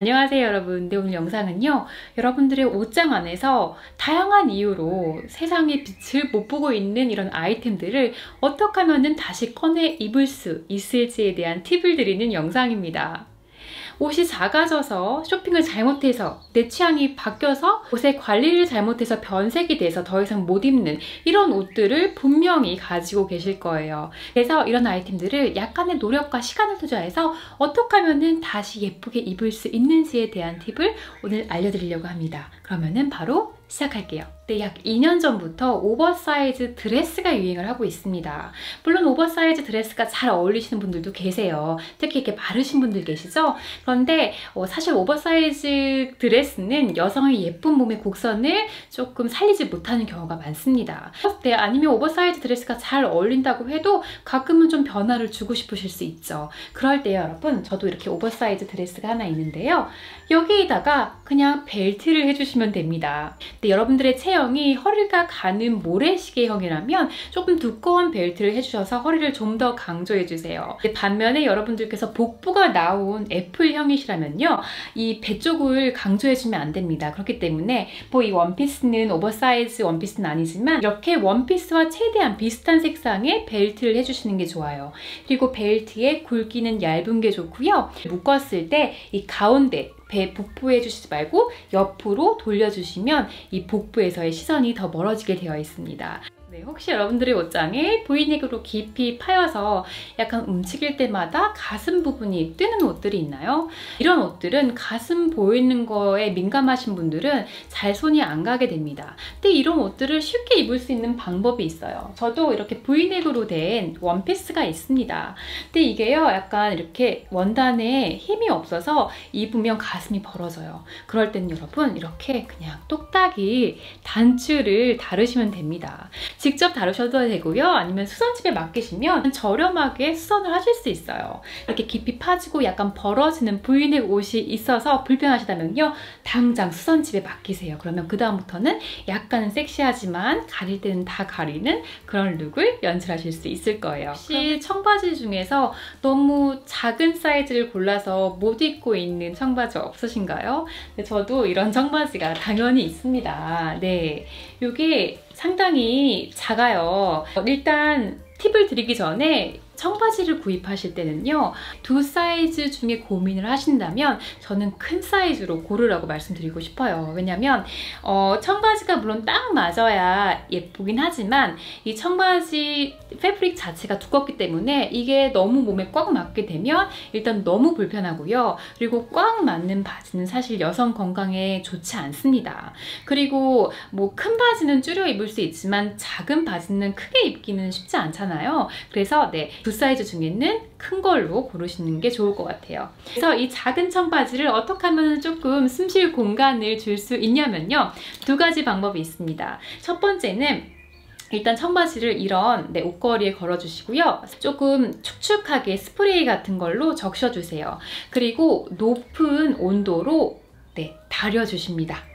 안녕하세요 여러분. 오늘 영상은요, 여러분들의 옷장 안에서 다양한 이유로 세상의 빛을 못 보고 있는 이런 아이템들을 어떻게 하면 다시 꺼내 입을 수 있을지에 대한 팁을 드리는 영상입니다. 옷이 작아져서 쇼핑을 잘못해서 내 취향이 바뀌어서 옷의 관리를 잘못해서 변색이 돼서 더 이상 못 입는 이런 옷들을 분명히 가지고 계실 거예요. 그래서 이런 아이템들을 약간의 노력과 시간을 투자해서 어떻게 하면 다시 예쁘게 입을 수 있는지에 대한 팁을 오늘 알려드리려고 합니다. 그러면은 바로 시작할게요. 네, 약 2년 전부터 오버사이즈 드레스가 유행을 하고 있습니다. 물론 오버사이즈 드레스가 잘 어울리시는 분들도 계세요. 특히 이렇게 마르신 분들 계시죠? 그런데 사실 오버사이즈 드레스는 여성의 예쁜 몸의 곡선을 조금 살리지 못하는 경우가 많습니다. 네, 아니면 오버사이즈 드레스가 잘 어울린다고 해도 가끔은 좀 변화를 주고 싶으실 수 있죠. 그럴 때요, 여러분, 저도 이렇게 오버사이즈 드레스가 하나 있는데요. 여기에다가 그냥 벨트를 해주시면 됩니다. 네, 여러분들의 체형이 허리가 가는 모래시계형이라면 조금 두꺼운 벨트를 해주셔서 허리를 좀 더 강조해주세요. 반면에 여러분들께서 복부가 나온 F형이시라면요, 이 배 쪽을 강조해주면 안 됩니다. 그렇기 때문에 뭐 이 원피스는 오버사이즈 원피스는 아니지만 이렇게 원피스와 최대한 비슷한 색상의 벨트를 해주시는 게 좋아요. 그리고 벨트의 굵기는 얇은 게 좋고요. 묶었을 때 이 가운데 배 복부에 해주시지 말고 옆으로 돌려주시면 이 복부에서의 시선이 더 멀어지게 되어 있습니다. 네, 혹시 여러분들의 옷장에 V넥으로 깊이 파여서 약간 움직일 때마다 가슴 부분이 뜨는 옷들이 있나요? 이런 옷들은 가슴 보이는 거에 민감하신 분들은 잘 손이 안 가게 됩니다. 근데 이런 옷들을 쉽게 입을 수 있는 방법이 있어요. 저도 이렇게 V넥으로 된 원피스가 있습니다. 근데 이게요, 약간 이렇게 원단에 힘이 없어서 입으면 가슴이 벌어져요. 그럴 때는 여러분, 이렇게 그냥 똑딱이 단추를 다루시면 됩니다. 직접 다루셔도 되고요. 아니면 수선집에 맡기시면 저렴하게 수선을 하실 수 있어요. 이렇게 깊이 파지고 약간 벌어지는 V넥 옷이 있어서 불편하시다면요, 당장 수선집에 맡기세요. 그러면 그 다음부터는 약간은 섹시하지만 가릴 때는 다 가리는 그런 룩을 연출하실 수 있을 거예요. 혹시 청바지 중에서 너무 작은 사이즈를 골라서 못 입고 있는 청바지 없으신가요? 네, 저도 이런 청바지가 당연히 있습니다. 네, 이게 상당히 작아요. 일단 팁을 드리기 전에 청바지를 구입하실 때는요, 두 사이즈 중에 고민을 하신다면 저는 큰 사이즈로 고르라고 말씀드리고 싶어요. 왜냐면 청바지가 물론 딱 맞아야 예쁘긴 하지만 이 청바지 패브릭 자체가 두껍기 때문에 이게 너무 몸에 꽉 맞게 되면 일단 너무 불편하고요. 그리고 꽉 맞는 바지는 사실 여성 건강에 좋지 않습니다. 그리고 뭐 큰 바지는 줄여 입을 수 있지만 작은 바지는 크게 입기는 쉽지 않잖아요. 그래서 네, 두 사이즈 중에는 큰 걸로 고르시는 게 좋을 것 같아요. 그래서 이 작은 청바지를 어떻게 하면 조금 숨쉴 공간을 줄 수 있냐면요, 두 가지 방법이 있습니다. 첫 번째는 일단 청바지를 이런 옷걸이에 걸어주시고요. 조금 축축하게 스프레이 같은 걸로 적셔주세요. 그리고 높은 온도로 다려주십니다.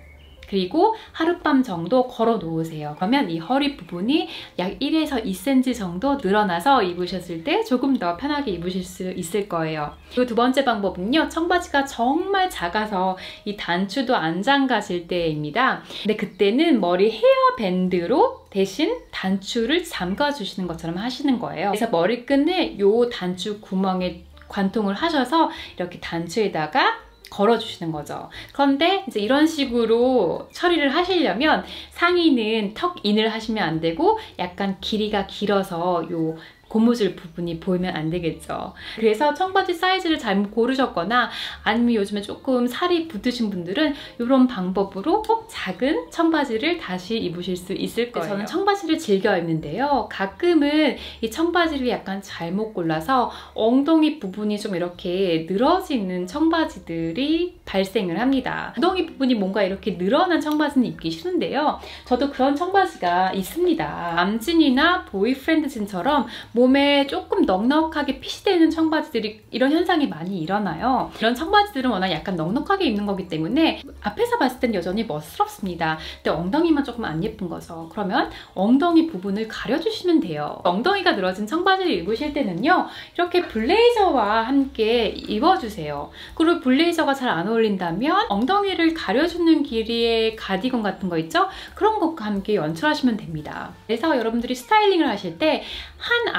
그리고 하룻밤 정도 걸어 놓으세요. 그러면 이 허리 부분이 약 1에서 2cm 정도 늘어나서 입으셨을 때 조금 더 편하게 입으실 수 있을 거예요. 그리고 두 번째 방법은요, 청바지가 정말 작아서 이 단추도 안 잠가질 때입니다. 근데 그때는 머리 헤어밴드로 대신 단추를 잠가주시는 것처럼 하시는 거예요. 그래서 머리끈을 요 단추 구멍에 관통을 하셔서 이렇게 단추에다가 걸어주시는 거죠. 그런데 이제 이런 식으로 처리를 하시려면 상의는 턱인을 하시면 안 되고 약간 길이가 길어서 요 고무줄 부분이 보이면 안 되겠죠. 그래서 청바지 사이즈를 잘못 고르셨거나 아니면 요즘에 조금 살이 붙으신 분들은 이런 방법으로 작은 청바지를 다시 입으실 수 있을 거예요. 저는 청바지를 즐겨 입는데요, 가끔은 이 청바지를 약간 잘못 골라서 엉덩이 부분이 좀 이렇게 늘어지는 청바지들이 발생을 합니다. 엉덩이 부분이 뭔가 이렇게 늘어난 청바지는 입기 싫은데요, 저도 그런 청바지가 있습니다. 남진이나 보이프렌드진처럼 몸에 조금 넉넉하게 핏이 되는 청바지들이 이런 현상이 많이 일어나요. 이런 청바지들은 워낙 약간 넉넉하게 입는 거기 때문에 앞에서 봤을 땐 여전히 멋스럽습니다. 근데 엉덩이만 조금 안 예쁜 거죠. 그러면 엉덩이 부분을 가려주시면 돼요. 엉덩이가 늘어진 청바지를 입으실 때는요, 이렇게 블레이저와 함께 입어주세요. 그리고 블레이저가 잘 안 어울리는 어울린다면 엉덩이를 가려주는 길이의 가디건 같은 거 있죠? 그런 것과 함께 연출하시면 됩니다. 그래서 여러분들이 스타일링을 하실 때 한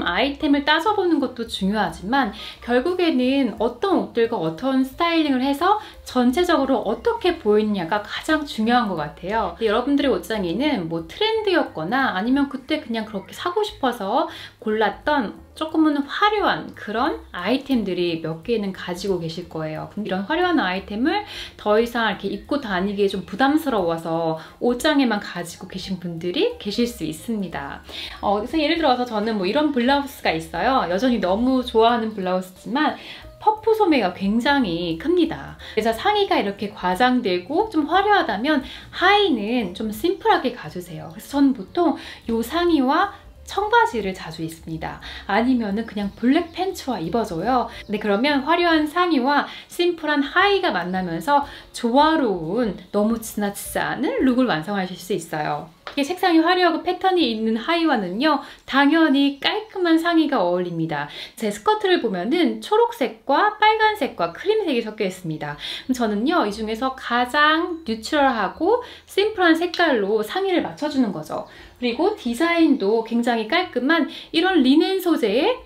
아이템을 따져보는 것도 중요하지만 결국에는 어떤 옷들과 어떤 스타일링을 해서 전체적으로 어떻게 보이느냐가 가장 중요한 것 같아요. 여러분들의 옷장에는 뭐 트렌드였거나 아니면 그때 그냥 그렇게 사고 싶어서 골랐던 조금은 화려한 그런 아이템들이 몇 개는 가지고 계실 거예요. 이런 화려한 아이템을 더 이상 이렇게 입고 다니기에 좀 부담스러워서 옷장에만 가지고 계신 분들이 계실 수 있습니다. 그래서 예를 들어서 저는 뭐 이런 블라우스가 있어요. 여전히 너무 좋아하는 블라우스지만 퍼프 소매가 굉장히 큽니다. 그래서 상의가 이렇게 과장되고 좀 화려하다면 하의는 좀 심플하게 가주세요. 그래서 저는 보통 이 상의와 청바지를 자주 입습니다. 아니면은 그냥 블랙 팬츠와 입어줘요. 근데 그러면 화려한 상의와 심플한 하의가 만나면서 조화로운, 너무 지나치지 않은 룩을 완성하실 수 있어요. 이게 색상이 화려하고 패턴이 있는 하의와는요, 당연히 깔끔한 상의가 어울립니다. 제 스커트를 보면은 초록색과 빨간색과 크림색이 섞여 있습니다. 그럼 저는요, 이 중에서 가장 뉴트럴하고 심플한 색깔로 상의를 맞춰주는 거죠. 그리고 디자인도 굉장히 깔끔한 이런 리넨 소재의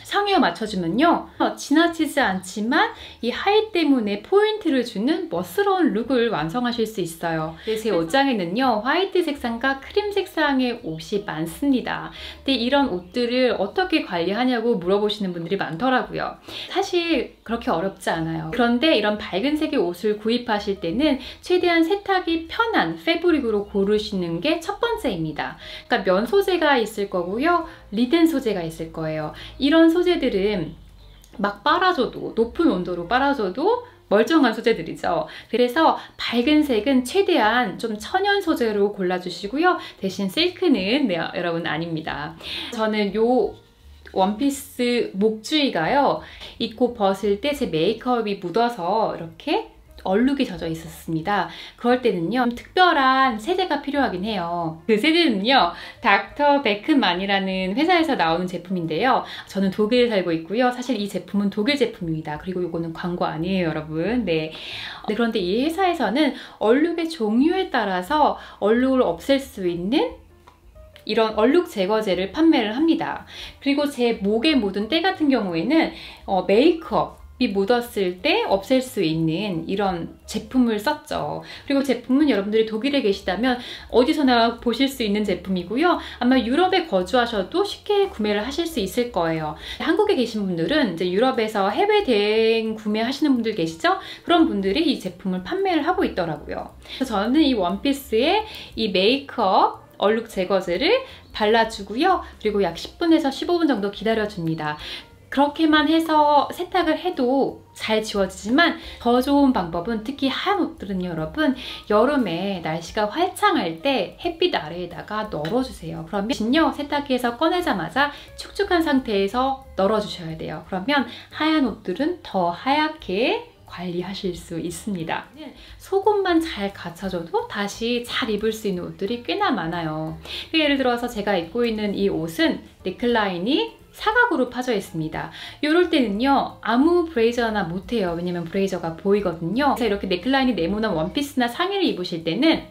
상의와 맞춰주면요, 지나치지 않지만 이 하의 때문에 포인트를 주는 멋스러운 룩을 완성하실 수 있어요. 제 옷장에는요, 화이트 색상과 크림 색상의 옷이 많습니다. 근데 이런 옷들을 어떻게 관리하냐고 물어보시는 분들이 많더라고요. 사실 그렇게 어렵지 않아요. 그런데 이런 밝은 색의 옷을 구입하실 때는 최대한 세탁이 편한 패브릭으로 고르시는 게 첫 번째입니다. 그러니까 면 소재가 있을 거고요, 리넨 소재가 있을 거예요. 이런 소재들은 막 빨아줘도, 높은 온도로 빨아줘도 멀쩡한 소재들이죠. 그래서 밝은 색은 최대한 좀 천연 소재로 골라주시고요. 대신 실크는 여러분 아닙니다. 저는 요 원피스 목주위가요, 입고 벗을 때 제 메이크업이 묻어서 이렇게 얼룩이 젖어 있었습니다. 그럴 때는요, 특별한 세제가 필요하긴 해요. 그 세제는요, 닥터 베크만이라는 회사에서 나오는 제품인데요. 저는 독일에 살고 있고요. 사실 이 제품은 독일 제품입니다. 그리고 이거는 광고 아니에요, 여러분. 네. 그런데 이 회사에서는 얼룩의 종류에 따라서 얼룩을 없앨 수 있는 이런 얼룩 제거제를 판매를 합니다. 그리고 제 목에 묻은 때 같은 경우에는 메이크업 이 묻었을 때 없앨 수 있는 이런 제품을 썼죠. 그리고 제품은 여러분들이 독일에 계시다면 어디서나 보실 수 있는 제품이고요. 아마 유럽에 거주하셔도 쉽게 구매를 하실 수 있을 거예요. 한국에 계신 분들은 이제 유럽에서 해외 대행 구매하시는 분들 계시죠? 그런 분들이 이 제품을 판매를 하고 있더라고요. 그래서 저는 이 원피스에 이 메이크업 얼룩 제거제를 발라주고요. 그리고 약 10분에서 15분 정도 기다려줍니다. 그렇게만 해서 세탁을 해도 잘 지워지지만 더 좋은 방법은, 특히 하얀 옷들은요, 여러분, 여름에 날씨가 화창할 때 햇빛 아래에다가 널어주세요. 그러면 세탁기에서 꺼내자마자 축축한 상태에서 널어주셔야 돼요. 그러면 하얀 옷들은 더 하얗게 관리하실 수 있습니다. 속옷만 잘 갖춰줘도 다시 잘 입을 수 있는 옷들이 꽤나 많아요. 예를 들어서 제가 입고 있는 이 옷은 넥라인이 사각으로 파져 있습니다. 이럴 때는요, 아무 브레이저나 못해요. 왜냐면 브레이저가 보이거든요. 그래서 이렇게 넥라인이 네모난 원피스나 상의를 입으실 때는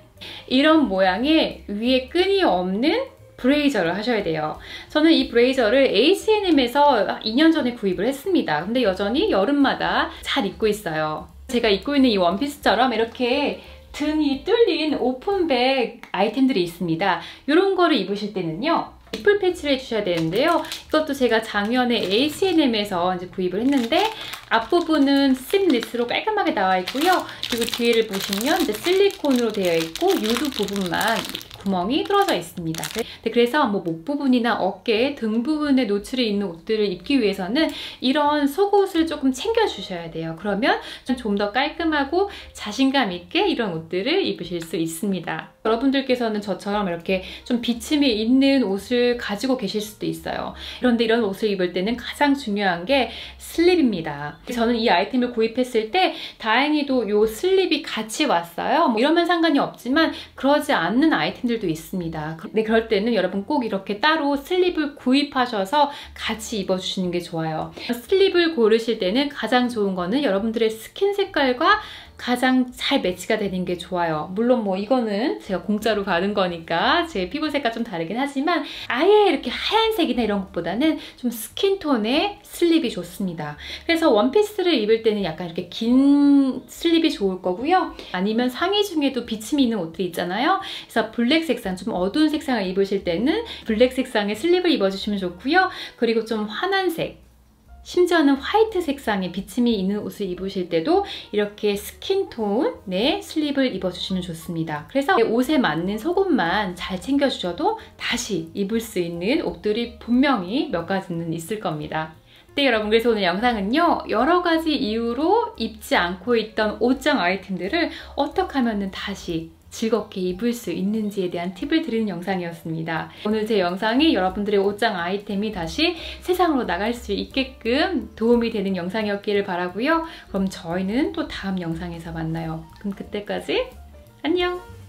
이런 모양의 위에 끈이 없는 브레이저를 하셔야 돼요. 저는 이 브레이저를 H&M에서 2년 전에 구입을 했습니다. 근데 여전히 여름마다 잘 입고 있어요. 제가 입고 있는 이 원피스처럼 이렇게 등이 뚫린 오픈백 아이템들이 있습니다. 이런 거를 입으실 때는요, 니플 패치를 해주셔야 되는데요. 이것도 제가 작년에 H&M에서 이제 구입을 했는데, 앞부분은 스팀리스로 깔끔하게 나와 있고요. 그리고 뒤를 보시면 이제 실리콘으로 되어 있고 유두 부분만 구멍이 뚫어져 있습니다. 그래서 뭐 목 부분이나 어깨, 등 부분에 노출이 있는 옷들을 입기 위해서는 이런 속옷을 조금 챙겨주셔야 돼요. 그러면 좀 더 깔끔하고 자신감 있게 이런 옷들을 입으실 수 있습니다. 여러분들께서는 저처럼 이렇게 좀 비침이 있는 옷을 가지고 계실 수도 있어요. 그런데 이런 옷을 입을 때는 가장 중요한 게 슬립입니다. 저는 이 아이템을 구입했을 때 다행히도 이 슬립이 같이 왔어요. 뭐 이러면 상관이 없지만 그러지 않는 아이템들 분들도 있습니다. 네, 그럴 때는 여러분 꼭 이렇게 따로 슬립을 구입하셔서 같이 입어주시는 게 좋아요. 슬립을 고르실 때는 가장 좋은 거는 여러분들의 스킨 색깔과 가장 잘 매치가 되는 게 좋아요. 물론 뭐 이거는 제가 공짜로 받은 거니까 제 피부색과 좀 다르긴 하지만 아예 이렇게 하얀색이나 이런 것보다는 좀 스킨톤의 슬립이 좋습니다. 그래서 원피스를 입을 때는 약간 이렇게 긴 슬립이 좋을 거고요. 아니면 상의 중에도 비침이 있는 옷들이 있잖아요. 그래서 블랙 색상, 좀 어두운 색상을 입으실 때는 블랙 색상의 슬립을 입어주시면 좋고요. 그리고 좀 환한 색, 심지어는 화이트 색상의 비침이 있는 옷을 입으실 때도 이렇게 스킨톤의 슬립을 입어주시면 좋습니다. 그래서 옷에 맞는 속옷만 잘 챙겨주셔도 다시 입을 수 있는 옷들이 분명히 몇 가지는 있을 겁니다. 네, 여러분, 그래서 오늘 영상은요, 여러 가지 이유로 입지 않고 있던 옷장 아이템들을 어떻게 하면 다시 즐겁게 입을 수 있는지에 대한 팁을 드리는 영상이었습니다. 오늘 제 영상이 여러분들의 옷장 아이템이 다시 세상으로 나갈 수 있게끔 도움이 되는 영상이었기를 바라고요. 그럼 저희는 또 다음 영상에서 만나요. 그럼 그때까지 안녕!